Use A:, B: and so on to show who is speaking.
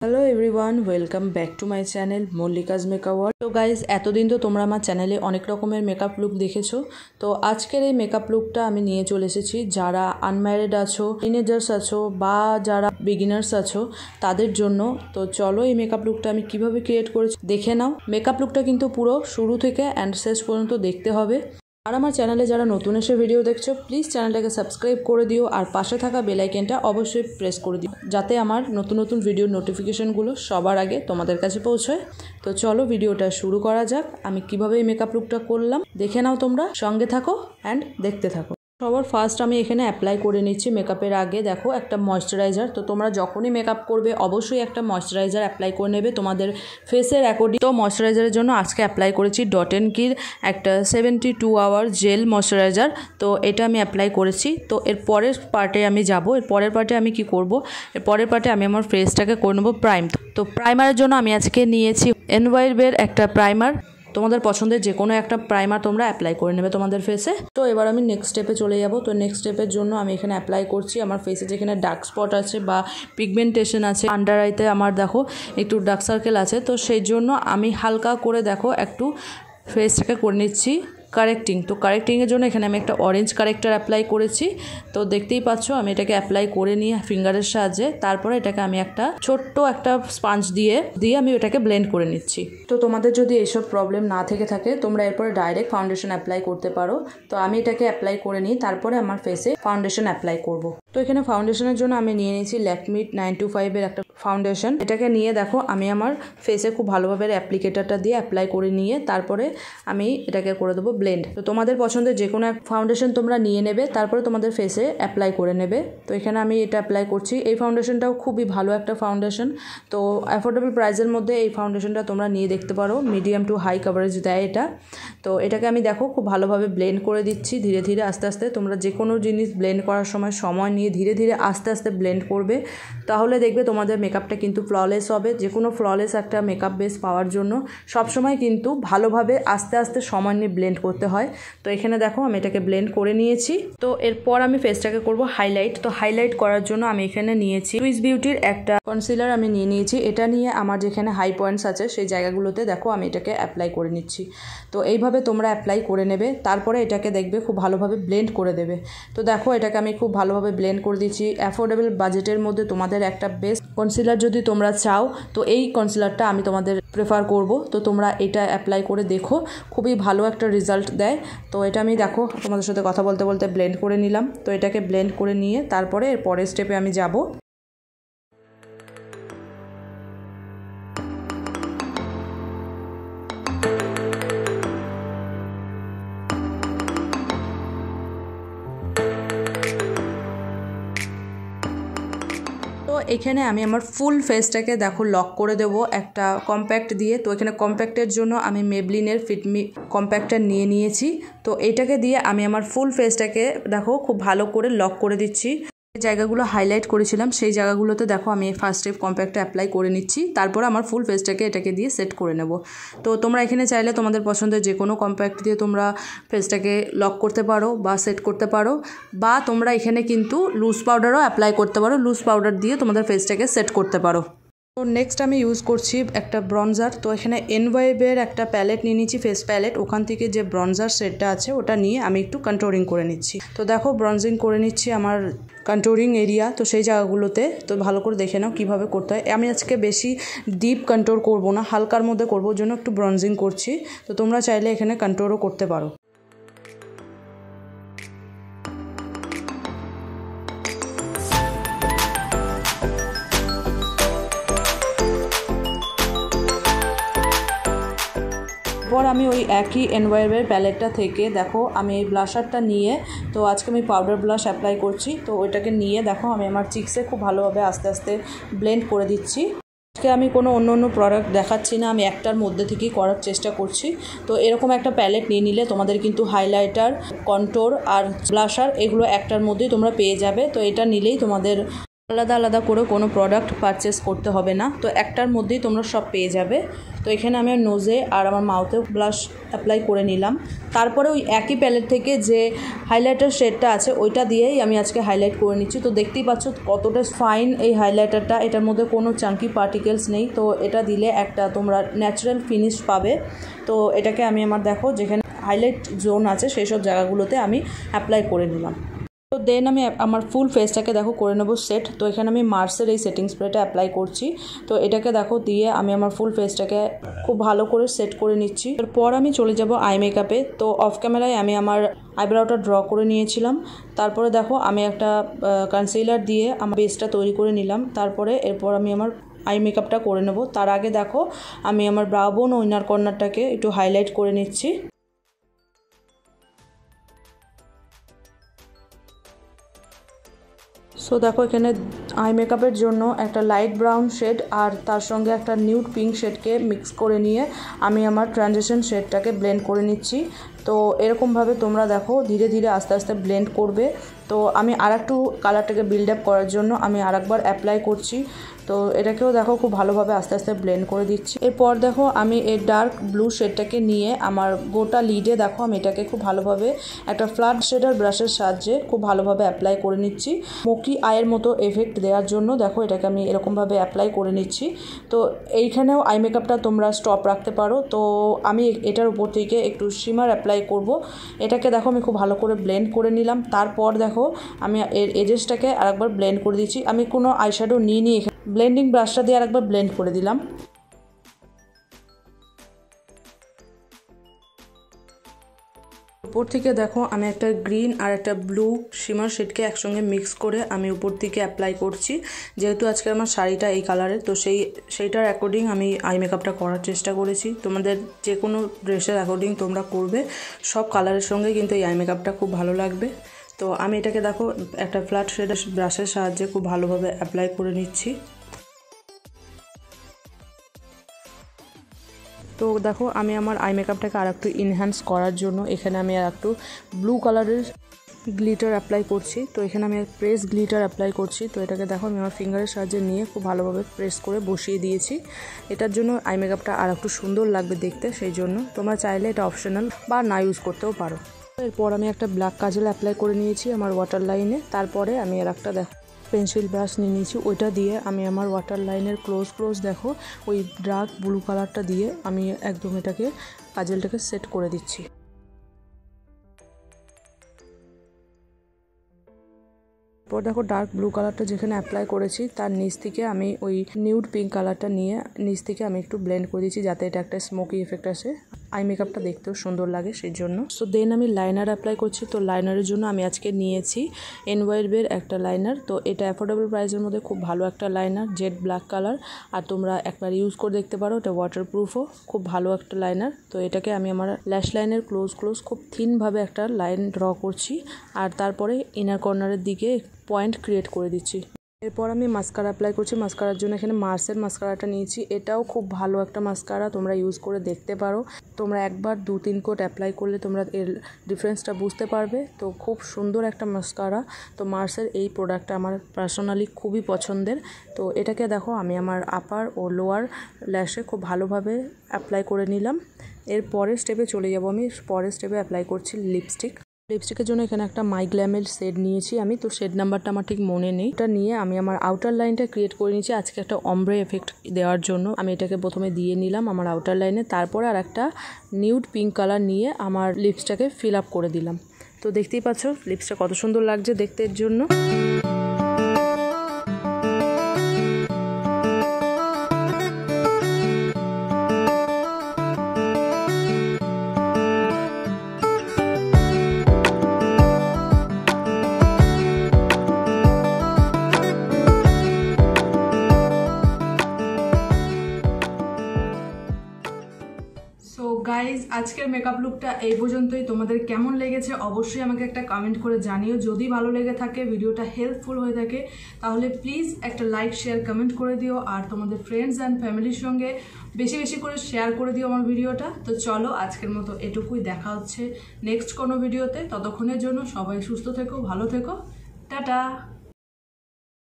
A: Hello everyone, welcome back to my channel Mallika's makeup world. তো guys, এতদিন তো তোমরা আমার চ্যানেলে অনেক রকমের মেকআপ লুক দেখেছো। তো আজকের এই মেকআপ লুকটা আমি নিয়ে চলে এসেছি যারা আনম্যারিড আছো, টিনেজার্স আছো বা যারা বিগিনার্স আছো তাদের জন্য। তো চলো এই মেকআপ লুকটা আমি কিভাবে ক্রিয়েট করেছি দেখে নাও। মেকআপ লুকটা কিন্তু পুরো শুরু থেকে অ্যান্ড শেষ পর্যন্ত দেখতে হবে। আর আমার চ্যানেলে যারা নতুন এসে ভিডিও দেখছো, প্লিজ চ্যানেলটাকে সাবস্ক্রাইব করে দিও আর পাশে থাকা বেল আইকনটা অবশ্যই প্রেস করে দিও, যাতে আমার নতুন নতুন ভিডিওর নোটিফিকেশনগুলো সবার আগে তোমাদের কাছে পৌঁছয়। তো চলো ভিডিওটা শুরু করা যাক। আমি কিভাবে এই মেকআপ লুকটা করলাম দেখে নাও, তোমরা সঙ্গে থাকো অ্যান্ড দেখতে থাকো। সবার ফার্স্ট আমি এখানে অ্যাপ্লাই করে নিচ্ছি মেকআপের আগে দেখো একটা ময়শ্চারাইজার। তো তোমরা যখনই মেকআপ করবে অবশ্যই একটা ময়শ্চারাইজার অ্যাপ্লাই করে নেবে তোমাদের ফেসের অ্যাকর্ডিং। তো ময়শ্চারাইজারের জন্য আজকে অ্যাপ্লাই করেছি ডট অ্যান্ড কির একটা 72 আওয়ার জেল ময়শ্চারাইজার। তো এটা আমি অ্যাপ্লাই করেছি। তো এর পরের পার্টে আমি যাব। এর পরের পার্টে আমি কি করব, এর পরের পার্টে আমি আমার ফেসটাকে করে নেবো প্রাইম। তো প্রাইমারের জন্য আমি আজকে নিয়েছি এনওয়াইবের একটা প্রাইমার। তোমাদের পছন্দের যে কোনো একটা প্রাইমার তোমরা অ্যাপ্লাই করে নেবে তোমাদের ফেসে। তো এবার আমি নেক্সট স্টেপে চলে যাব। তো নেক্সট স্টেপের জন্য আমি এখানে অ্যাপ্লাই করছি আমার ফেসে যেখানে ডার্ক স্পট আছে বা পিগমেন্টেশন আছে, আন্ডার আইতে আমার দেখো একটু ডার্ক সার্কেল আছে। তো সেই জন্য আমি হালকা করে দেখো একটু ফেসটাকে করে নিচ্ছি কারেক্টিং। তো কারেক্টিংয়ের জন্য এখানে আমি একটা অরেঞ্জ কারেক্টার অ্যাপ্লাই করেছি। তো দেখতেই পাচ্ছ আমি এটাকে অ্যাপ্লাই করে নিয়ে ফিঙ্গারের সাহায্যে তারপরে এটাকে আমি একটা ছোট্ট একটা স্পঞ্জ দিয়ে আমি এটাকে ব্লেন্ড করে নিচ্ছি। তো তোমাদের যদি এইসব প্রবলেম না থেকে থাকে তোমরা এরপরে ডাইরেক্ট ফাউন্ডেশন অ্যাপ্লাই করতে পারো। তো আমি এটাকে অ্যাপ্লাই করে নিই, তারপরে আমার ফেসে ফাউন্ডেশন অ্যাপ্লাই করব। তো এখানে ফাউন্ডেশনের জন্য আমি নিয়ে নিয়েছি ল্যাকমি 925 এর একটা ফাউন্ডেশন। এটাকে নিয়ে দেখো আমি আমার ফেসে খুব ভালোভাবে অ্যাপ্লিকেটারটা দিয়ে অ্যাপ্লাই করে নিয়ে তারপরে আমি এটাকে করে দেবো ব্লেন্ড। তো তোমাদের পছন্দের যে কোনো এক ফাউন্ডেশন তোমরা নিয়ে নেবে, তারপরে তোমাদের ফেসে অ্যাপ্লাই করে নেবে। তো এখানে আমি এটা অ্যাপ্লাই করছি। এই ফাউন্ডেশনটাও খুবই ভালো একটা ফাউন্ডেশন। তো অ্যাফোর্ডেবল প্রাইসের মধ্যে এই ফাউন্ডেশনটা তোমরা নিয়ে দেখতে পারো, মিডিয়াম টু হাই কভারেজ দেয় এটা। তো এটাকে আমি দেখো খুব ভালোভাবে ব্লেন্ড করে দিচ্ছি ধীরে ধীরে আস্তে আস্তে। তোমরা যে কোনো জিনিস ব্লেন্ড করার সময় নিয়ে ধীরে ধীরে আস্তে আস্তে ব্লেন্ড করবে, তাহলে দেখবে তোমাদের মেকআপটা কিন্তু ফ্ললেস হবে। যে কোনো ফ্ললেস একটা মেকআপ বেস পাওয়ার জন্য সবসময় কিন্তু ভালোভাবে আস্তে আস্তে সময় নিয়ে ব্লেন্ড করতে হয়। তো এখানে দেখো আমি এটাকে ব্লেন্ড করে নিয়েছি। তো এরপর আমি ফেসটাকে করব হাইলাইট। তো হাইলাইট করার জন্য আমি এখানে নিয়েছি সুইস বিউটির একটা কনসিলার আমি নিয়ে নিয়েছি। এটা নিয়ে আমার যেখানে হাই পয়েন্টস আছে সেই জায়গাগুলোতে দেখো আমি এটাকে অ্যাপ্লাই করে নিচ্ছি। তো এইভাবে তোমরা অ্যাপ্লাই করে নেবে, তারপরে এটাকে দেখবে খুব ভালোভাবে ব্লেন্ড করে দেবে। তো দেখো এটাকে আমি খুব ভালোভাবে ব্লেন্ড করে দিচ্ছি। অ্যাফোর্ডেবল বাজেটের মধ্যে তোমাদের একটা বেস্ট কনসিলার যদি তোমরা চাও, তো এই কনসিলারটা আমি তোমাদের প্রেফার করব। তো তোমরা এটা অ্যাপ্লাই করে দেখো, খুবই ভালো একটা রেজাল্ট দেয়। তো এটা আমি দেখো তোমাদের সাথে কথা বলতে বলতে ব্লেন্ড করে নিলাম। তো এটাকে ব্লেন্ড করে নিয়ে তারপরে এর পরের স্টেপে আমি যাব। তো এখানে আমি আমার ফুল ফেসটাকে দেখো লক করে দেবো একটা কম্প্যাক্ট দিয়ে। তো এখানে কম্প্যাক্টের জন্য আমি মেবলিনের ফিটমি কম্প্যাক্টটা নিয়ে নিয়েছি। তো এইটাকে দিয়ে আমি আমার ফুল ফেসটাকে দেখো খুব ভালো করে লক করে দিচ্ছি। যে জায়গাগুলো হাইলাইট করেছিলাম সেই জায়গাগুলোতে দেখো আমি ফার্স্ট স্টেপ কম্প্যাক্টটা অ্যাপ্লাই করে নিচ্ছি, তারপর আমার ফুল ফেসটাকে এটাকে দিয়ে সেট করে নেব। তো তোমরা এখানে চাইলে তোমাদের পছন্দের যে কোনো কম্প্যাক্ট দিয়ে তোমরা ফেসটাকে লক করতে পারো বা সেট করতে পারো, বা তোমরা এখানে কিন্তু লুজ পাউডারও অ্যাপ্লাই করতে পারো। লুজ পাউডার দিয়ে তোমাদের ফেসটাকে সেট করতে পারো। তো নেক্সট আমি ইউজ করছি একটা ব্রনজার। তো এখানে এনওয়াইবের একটা প্যালেট নিয়ে নিচ্ছি, ফেস প্যালেট। ওখান থেকে যে ব্রনজার সেটটা আছে ওটা নিয়ে আমি একটু কন্ট্রোলিং করে নিচ্ছি। তো দেখো ব্রনজিং করে নিচ্ছি আমার কন্ট্রোলিং এরিয়া। তো সেই জায়গাগুলোতে তো ভালো করে দেখে নাও কীভাবে করতে হয়। আমি আজকে বেশি ডিপ কন্ট্রোল করব না, হালকার মধ্যে করবো, ওর জন্য একটু ব্রনজিং করছি। তো তোমরা চাইলে এখানে কন্ট্রোলও করতে পারো। এরপর আমি ওই একই এনওয়াইবের প্যালেটটা থেকে দেখো আমি এই ব্লাশারটা নিয়ে, তো আজকে আমি পাউডার ব্লাশ অ্যাপ্লাই করছি। তো ওইটাকে নিয়ে দেখো আমি আমার চিক্সে খুব ভালোভাবে আস্তে আস্তে ব্লেন্ড করে দিচ্ছি। আজকে আমি কোনো অন্য প্রোডাক্ট দেখাচ্ছি না, আমি একটার মধ্যে থেকেই করার চেষ্টা করছি। তো এরকম একটা প্যালেট নিয়ে নিলে তোমাদের কিন্তু হাইলাইটার, কন্ট্রোর আর ব্লাশার এগুলো একটার মধ্যেই তোমরা পেয়ে যাবে। তো এটা নিলেই তোমাদের আলাদা আলাদা করে কোনো প্রোডাক্ট পারচেস করতে হবে না, তো একটার মধ্যেই তোমরা সব পেয়ে যাবে। তো এখানে আমি নোজে আর আমার মাউথে ব্লাশ অ্যাপ্লাই করে নিলাম। তারপরে ওই একই প্যালেট থেকে যে হাইলাইটার শেডটা আছে ওইটা দিয়েই আমি আজকে হাইলাইট করে নিচ্ছি। তো দেখতেই পাচ্ছ কতটা ফাইন এই হাইলাইটারটা, এটার মধ্যে কোনো চাঙ্কি পার্টিকেলস নেই। তো এটা দিলে একটা তোমরা ন্যাচারাল ফিনিশ পাবে। তো এটাকে আমি আমার দেখো যেখানে হাইলাইট জোন আছে সেই সব জায়গাগুলোতে আমি অ্যাপ্লাই করে নিলাম। তো দেন আমি আমার ফুল ফেসটাকে দেখো করে নেবো সেট। তো এখানে আমি মার্সের এই সেটিং স্প্রেটা অ্যাপ্লাই করছি। তো এটাকে দেখো দিয়ে আমি আমার ফুল ফেসটাকে খুব ভালো করে সেট করে নিচ্ছি। এরপর আমি চলে যাব আই মেকআপে। তো অফ ক্যামেরায় আমি আমার আইব্রাউটা ড্র করে নিয়েছিলাম। তারপরে দেখো আমি একটা কনসিলার দিয়ে আমার বেসটা তৈরি করে নিলাম। তারপরে এরপর আমি আমার আই মেকআপটা করে নেব। তার আগে দেখো আমি আমার ব্রাউ বোন ও ইনার কর্নারটাকে একটু হাইলাইট করে নিচ্ছি। সো দেখো এখানে আই মেকআপের জন্য একটা লাইট ব্রাউন শেড আর তার সঙ্গে একটা নিউড পিঙ্ক শেডকে মিক্স করে নিয়ে আমি আমার ট্রানজিশন শেডটাকে ব্লেন্ড করে নিচ্ছি। তো এরকমভাবে তোমরা দেখো ধীরে ধীরে আস্তে আস্তে ব্লেন্ড করবে। তো আমি আর একটু কালারটাকে বিল্ড আপ করার জন্য আমি আর একবার অ্যাপ্লাই করছি। তো এটাকেও দেখো খুব ভালোভাবে আস্তে আস্তে ব্লেন্ড করে দিচ্ছি। এরপর দেখো আমি এই ডার্ক ব্লু শেডটাকে নিয়ে আমার গোটা লিডে দেখো আমি এটাকে খুব ভালোভাবে একটা ফ্ল্যাট শেডার ব্রাশের সাহায্যে খুব ভালোভাবে অ্যাপ্লাই করে নিচ্ছি। স্মোকি আইয়ের মতো এফেক্ট দেওয়ার জন্য দেখো এটাকে আমি এরকমভাবে অ্যাপ্লাই করে নিচ্ছি। তো এইখানেও আই মেকআপটা তোমরা স্টপ রাখতে পারো। তো আমি এটার উপর থেকে একটু শিমার অ্যাপ্লাই করব। এটাকে দেখো আমি খুব ভালো করে ব্লেন্ড করে নিলাম। তারপর দেখো আমি এর এজেসটাকে আরেকবার ব্লেন্ড করে দিচ্ছি। আমি কোনো আইশ্যাডো নিয়ে এখানে ব্লেন্ডিং ব্রাশটা দিয়ে আরেকবার ব্লেন্ড করে দিলাম। উপর থেকে দেখো আমি একটা গ্রিন আর একটা ব্লু শিমার শেডকে একসঙ্গে মিক্স করে আমি উপর থেকে অ্যাপ্লাই করছি। যেহেতু আজকে আমার শাড়িটা এই কালারের, তো সেইটার অ্যাকর্ডিং আমি আই মেকআপটা করার চেষ্টা করেছি। তোমাদের যে কোনো ড্রেসের অ্যাকর্ডিং তোমরা করবে, সব কালারের সঙ্গে কিন্তু এই আই মেকআপটা খুব ভালো লাগবে। তো আমি এটাকে দেখো একটা ফ্ল্যাট শেডের ব্রাশের সাহায্যে খুব ভালোভাবে অ্যাপ্লাই করে নিচ্ছি। তো দেখো আমি আমার আই মেকআপটাকে আর একটু ইনহ্যান্স করার জন্য এখানে আমি আর একটু ব্লু কালারের গ্লিটার অ্যাপ্লাই করছি। তো এখানে আমি প্রেস গ্লিটার অ্যাপ্লাই করছি। তো এটাকে দেখো আমি আমার ফিঙ্গারের সাহায্যে নিয়ে খুব ভালোভাবে প্রেস করে বসিয়ে দিয়েছি। এটার জন্য আই মেকআপটা আর একটু সুন্দর লাগবে দেখতে, সেই জন্য তোমরা চাইলে এটা অপশনাল বা না ইউজ করতেও পারো। এরপর আমি একটা ব্ল্যাক কাজল অ্যাপ্লাই করে নিয়েছি আমার ওয়াটার লাইনে। তারপরে আমি আর একটা দেখো পেন্সিল ব্রাশ নিয়ে নিয়েছি, ওইটা দিয়ে আমি আমার ওয়াটার লাইনের ক্লোজ দেখো ওই ডার্ক ব্লু কালারটা দিয়ে আমি একদম এটাকে কাজলটাকে সেট করে দিচ্ছি। এরপর দেখো ডার্ক ব্লু কালারটা যেখানে অ্যাপ্লাই করেছি তার নিচ থেকে আমি ওই নিউড পিঙ্ক কালারটা নিয়ে নিচ থেকে আমি একটু ব্লেন্ড করে দিচ্ছি যাতে এটা একটা স্মোকি এফেক্ট আসে, আই মেকআপটা দেখতেও সুন্দর লাগে সেই জন্য। সো দেন আমি লাইনার অ্যাপ্লাই করছি। তো লাইনারের জন্য আমি আজকে নিয়েছি এনওয়াইবের একটা লাইনার। তো এটা অ্যাফোর্ডেবল প্রাইসের মধ্যে খুব ভালো একটা লাইনার, জেড ব্ল্যাক কালার। আর তোমরা একবার ইউজ করে দেখতে পারো, এটা ওয়াটারপ্রুফও, খুব ভালো একটা লাইনার। তো এটাকে আমি আমার ল্যাশ লাইনের ক্লোজ খুব থিনভাবে একটা লাইন ড্র করছি আর তারপরে ইনার কর্নারের দিকে পয়েন্ট ক্রিয়েট করে দিচ্ছি। এরপর আমি মাস্কারা অ্যাপ্লাই করছি। মাস্কারার জন্য এখানে মার্সের মাস্কারাটা নিয়েছি। এটাও খুব ভালো একটা মাস্কারা, তোমরা ইউজ করে দেখতে পারো। তোমরা একবার 2-3 কোট অ্যাপ্লাই করলে তোমরা এর ডিফারেন্সটা বুঝতে পারবে। তো খুব সুন্দর একটা মাস্কারা। তো মার্সের এই প্রোডাক্টটা আমার পার্সোনালি খুবই পছন্দের। তো এটাকে দেখো আমি আমার আপার ও লোয়ার ল্যাশে খুব ভালোভাবে অ্যাপ্লাই করে নিলাম। এর পরের স্টেপে চলে যাব। আমি পরের স্টেপে অ্যাপ্লাই করছি লিপস্টিকের জন্য এখানে একটা মাই গ্ল্যামের শেড নিয়েছি আমি। তো শেড নাম্বারটা আমার ঠিক মনে নেই। এটা নিয়ে আমি আমার আউটার লাইনটা ক্রিয়েট করে নিয়েছি আজকে একটা অমব্রে এফেক্ট দেওয়ার জন্য। আমি এটাকে প্রথমে দিয়ে নিলাম আমার আউটার লাইনে, তারপরে আর একটা নিউড পিঙ্ক কালার নিয়ে আমার লিপসটাকে ফিল আপ করে দিলাম। তো দেখতেই পাচ্ছ লিপসটা কত সুন্দর লাগছে দেখতে এর জন্য। সো গাইজ আজকের মেকআপ লুকটা এই পর্যন্তই। তোমাদের কেমন লেগেছে অবশ্যই আমাকে একটা কমেন্ট করে জানিও। যদি ভালো লেগে থাকে, ভিডিওটা হেল্পফুল হয়ে থাকে, তাহলে প্লিজ একটা লাইক শেয়ার কমেন্ট করে দিও। আর তোমাদের ফ্রেন্ডস অ্যান্ড ফ্যামিলির সঙ্গে বেশি বেশি করে শেয়ার করে দিও আমার ভিডিওটা। তো চলো আজকের মতো এটুকুই, দেখা হচ্ছে নেক্সট কোনো ভিডিওতে। ততক্ষণের জন্য সবাই সুস্থ থেকো, ভালো থেকো, টাটা।